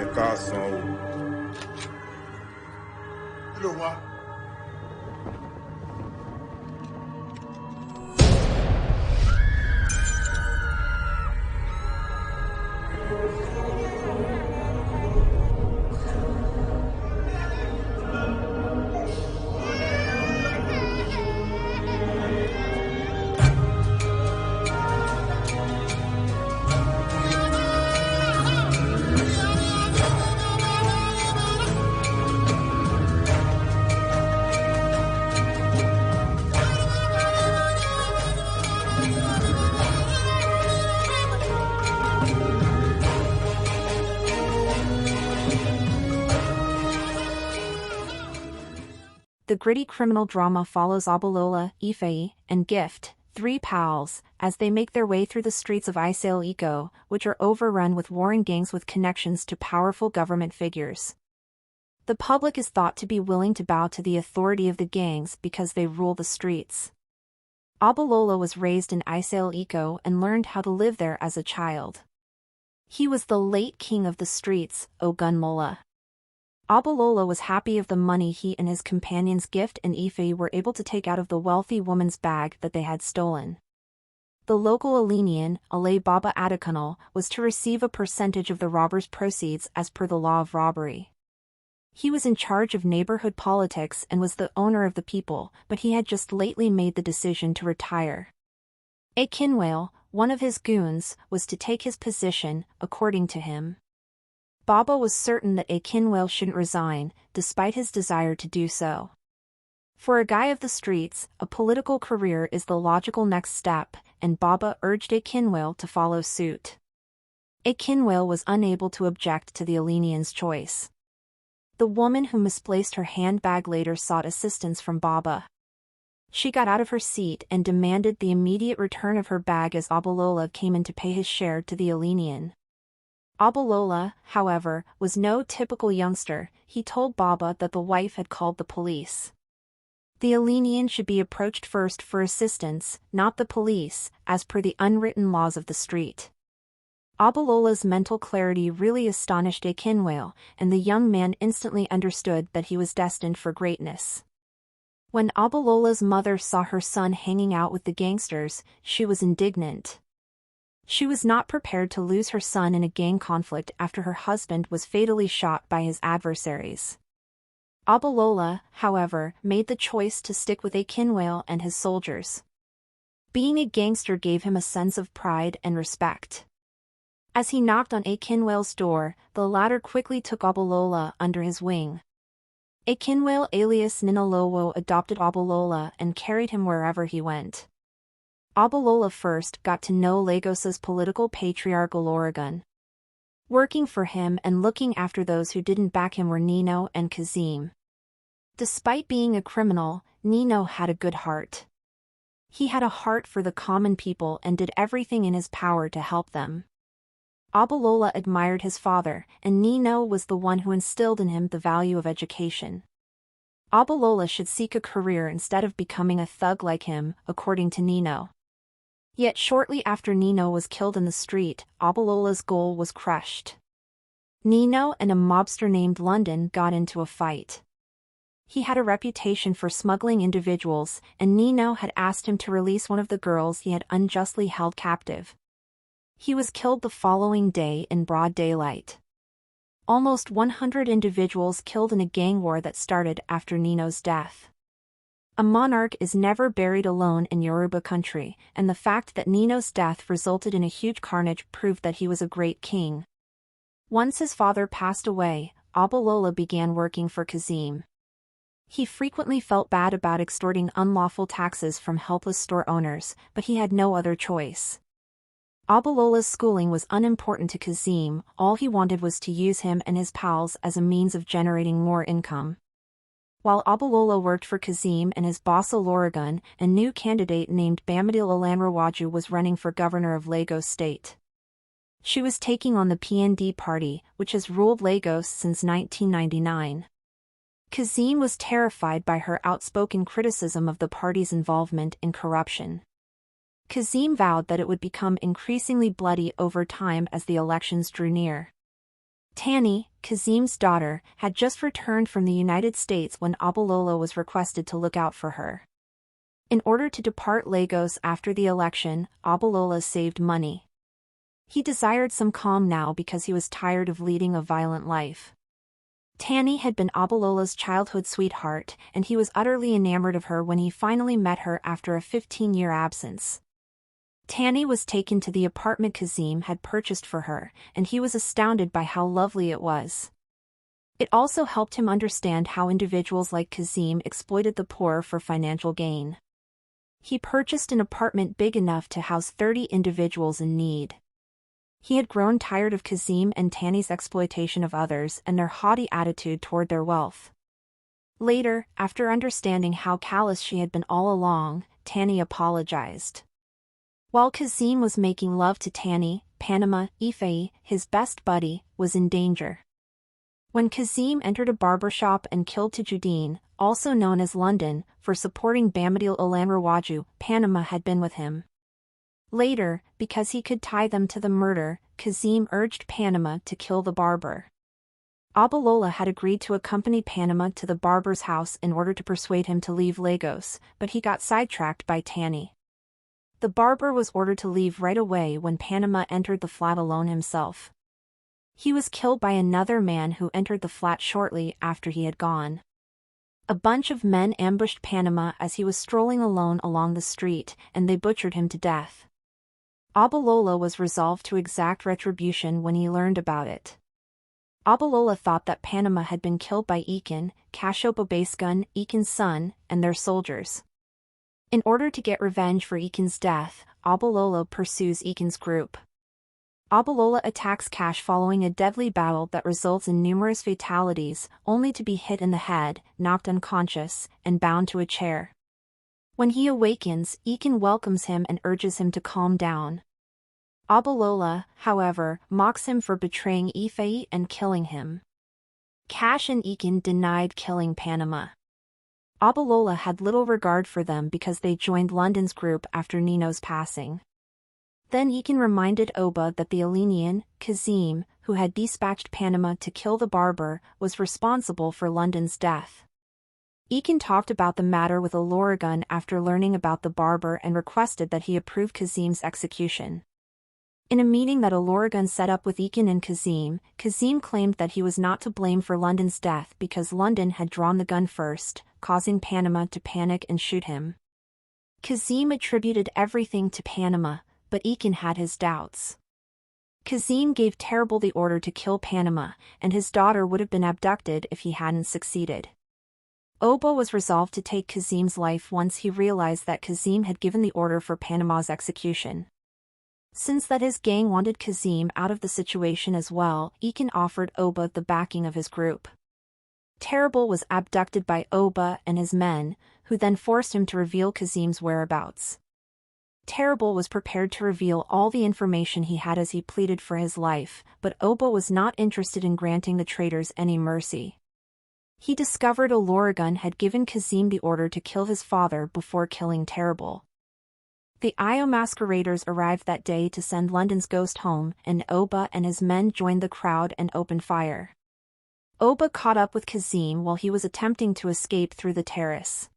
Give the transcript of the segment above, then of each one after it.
Ẹ káàsán o. Kí ló wá? The gritty criminal drama follows Obalola, Ify, and Gift, three pals, as they make their way through the streets of Isale Eko, which are overrun with warring gangs with connections to powerful government figures. The public is thought to be willing to bow to the authority of the gangs because they rule the streets. Obalola was raised in Isale Eko and learned how to live there as a child. He was the late king of the streets, Obalola. Obalola was happy of the money he and his companions Gift and Ify were able to take out of the wealthy woman's bag that they had stolen. The local Alenian, Isale Eko, was to receive a percentage of the robbers' proceeds as per the law of robbery. He was in charge of neighborhood politics and was the owner of the people, but he had just lately made the decision to retire. Akinwale, one of his goons, was to take his position, according to him. Baba was certain that Akinwale shouldn't resign, despite his desire to do so. For a guy of the streets, a political career is the logical next step, and Baba urged Akinwale to follow suit. Akinwale was unable to object to the Alenian's choice. The woman who misplaced her handbag later sought assistance from Baba. She got out of her seat and demanded the immediate return of her bag as Obalola came in to pay his share to the Alenian. Obalola, however, was no typical youngster. He told Baba that the wife had called the police. The Alenian should be approached first for assistance, not the police, as per the unwritten laws of the street. Obalola's mental clarity really astonished Akinwale, and the young man instantly understood that he was destined for greatness. When Obalola's mother saw her son hanging out with the gangsters, she was indignant. She was not prepared to lose her son in a gang conflict after her husband was fatally shot by his adversaries. Obalola, however, made the choice to stick with Akinwale and his soldiers. Being a gangster gave him a sense of pride and respect. As he knocked on Akinwale's door, the latter quickly took Obalola under his wing. Akinwale alias Nino adopted Obalola and carried him wherever he went. Obalola first got to know Lagos's political patriarch Oregon. Working for him and looking after those who didn't back him were Nino and Kazeem. Despite being a criminal, Nino had a good heart. He had a heart for the common people and did everything in his power to help them. Obalola admired his father, and Nino was the one who instilled in him the value of education. Obalola should seek a career instead of becoming a thug like him, according to Nino. Yet shortly after Nino was killed in the street, Obalola's goal was crushed. Nino and a mobster named London got into a fight. He had a reputation for smuggling individuals, and Nino had asked him to release one of the girls he had unjustly held captive. He was killed the following day in broad daylight. Almost 100 individuals killed in a gang war that started after Nino's death. A monarch is never buried alone in Yoruba country, and the fact that Nino's death resulted in a huge carnage proved that he was a great king. Once his father passed away, Obalola began working for Kazeem. He frequently felt bad about extorting unlawful taxes from helpless store owners, but he had no other choice. Obalola's schooling was unimportant to Kazeem. All he wanted was to use him and his pals as a means of generating more income. While Obalola worked for Kazeem and his boss Oregon, a new candidate named Bamidele Olanrewaju was running for governor of Lagos State. She was taking on the PND party, which has ruled Lagos since 1999. Kazeem was terrified by her outspoken criticism of the party's involvement in corruption. Kazeem vowed that it would become increasingly bloody over time as the elections drew near. Tani, Kazeem's daughter, had just returned from the United States when Obalola was requested to look out for her. In order to depart Lagos after the election, Obalola saved money. He desired some calm now because he was tired of leading a violent life. Tanny had been Obalola's childhood sweetheart, and he was utterly enamored of her when he finally met her after a 15-year absence. Tanny was taken to the apartment Kazeem had purchased for her, and he was astounded by how lovely it was. It also helped him understand how individuals like Kazeem exploited the poor for financial gain. He purchased an apartment big enough to house 30 individuals in need. He had grown tired of Kazeem and Tanny's exploitation of others and their haughty attitude toward their wealth. Later, after understanding how callous she had been all along, Tanny apologized. While Kazeem was making love to Tanny, Panama, Ify, his best buddy, was in danger. When Kazeem entered a barbershop and killed Tajudeen, also known as London, for supporting Bamidil Olanrawaju, Panama had been with him. Later, because he could tie them to the murder, Kazeem urged Panama to kill the barber. Obalola had agreed to accompany Panama to the barber's house in order to persuade him to leave Lagos, but he got sidetracked by Tanny. The barber was ordered to leave right away when Panama entered the flat alone himself. He was killed by another man who entered the flat shortly after he had gone. A bunch of men ambushed Panama as he was strolling alone along the street, and they butchered him to death. Obalola was resolved to exact retribution when he learned about it. Obalola thought that Panama had been killed by Ekin, Kashopo-Basgun, Ekin's son, and their soldiers. In order to get revenge for Ekin's death, Obalola pursues Ekin's group. Obalola attacks Cash following a deadly battle that results in numerous fatalities, only to be hit in the head, knocked unconscious, and bound to a chair. When he awakens, Ekin welcomes him and urges him to calm down. Obalola, however, mocks him for betraying Ify and killing him. Cash and Ekin denied killing Panama. Obalola had little regard for them because they joined London's group after Nino's passing. Then Ekin reminded Oba that the Alenian, Kazeem, who had dispatched Panama to kill the barber, was responsible for London's death. Ekin talked about the matter with Olorigun after learning about the barber and requested that he approve Kazeem's execution. In a meeting that Olorigun set up with Ekin and Kazeem, Kazeem claimed that he was not to blame for London's death because London had drawn the gun first, causing Panama to panic and shoot him. Kazeem attributed everything to Panama, but Ekin had his doubts. Kazeem gave Terrible the order to kill Panama, and his daughter would have been abducted if he hadn't succeeded. Oba was resolved to take Kazeem's life once he realized that Kazeem had given the order for Panama's execution. Since that his gang wanted Kazeem out of the situation as well, Ekin offered Oba the backing of his group. Terrible was abducted by Oba and his men, who then forced him to reveal Kazeem's whereabouts. Terrible was prepared to reveal all the information he had as he pleaded for his life, but Oba was not interested in granting the traitors any mercy. He discovered Olorigun had given Kazeem the order to kill his father before killing Terrible. The Io masqueraders arrived that day to send London's ghost home, and Oba and his men joined the crowd and opened fire. Oba caught up with Kazeem while he was attempting to escape through the terrace.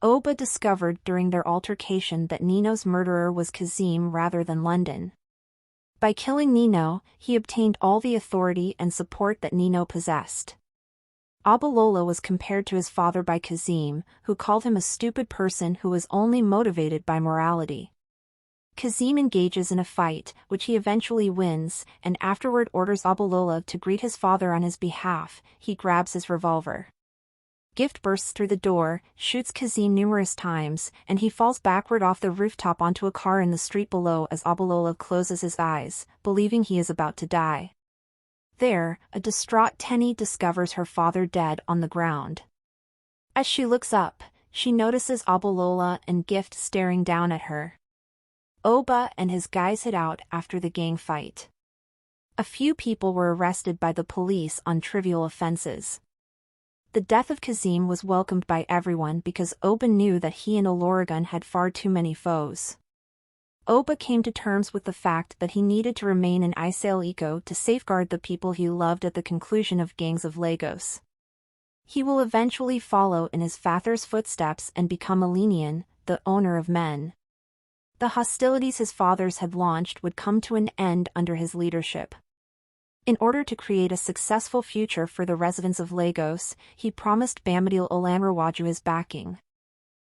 Oba discovered during their altercation that Nino's murderer was Kazeem rather than London. By killing Nino, he obtained all the authority and support that Nino possessed. Obalola was compared to his father by Kazeem, who called him a stupid person who was only motivated by morality. Kazeem engages in a fight, which he eventually wins, and afterward orders Obalola to greet his father on his behalf. He grabs his revolver. Gift bursts through the door, shoots Kazeem numerous times, and he falls backward off the rooftop onto a car in the street below as Obalola closes his eyes, believing he is about to die. There, a distraught Tenny discovers her father dead on the ground. As she looks up, she notices Obalola and Gift staring down at her. Oba and his guys hid out after the gang fight. A few people were arrested by the police on trivial offenses. The death of Kazeem was welcomed by everyone because Oba knew that he and Olorigun had far too many foes. Oba came to terms with the fact that he needed to remain in Isale Eko to safeguard the people he loved at the conclusion of Gangs of Lagos. He will eventually follow in his father's footsteps and become a Lenian, the owner of men. The hostilities his fathers had launched would come to an end under his leadership. In order to create a successful future for the residents of Lagos, he promised Bamidele Olanrewaju his backing.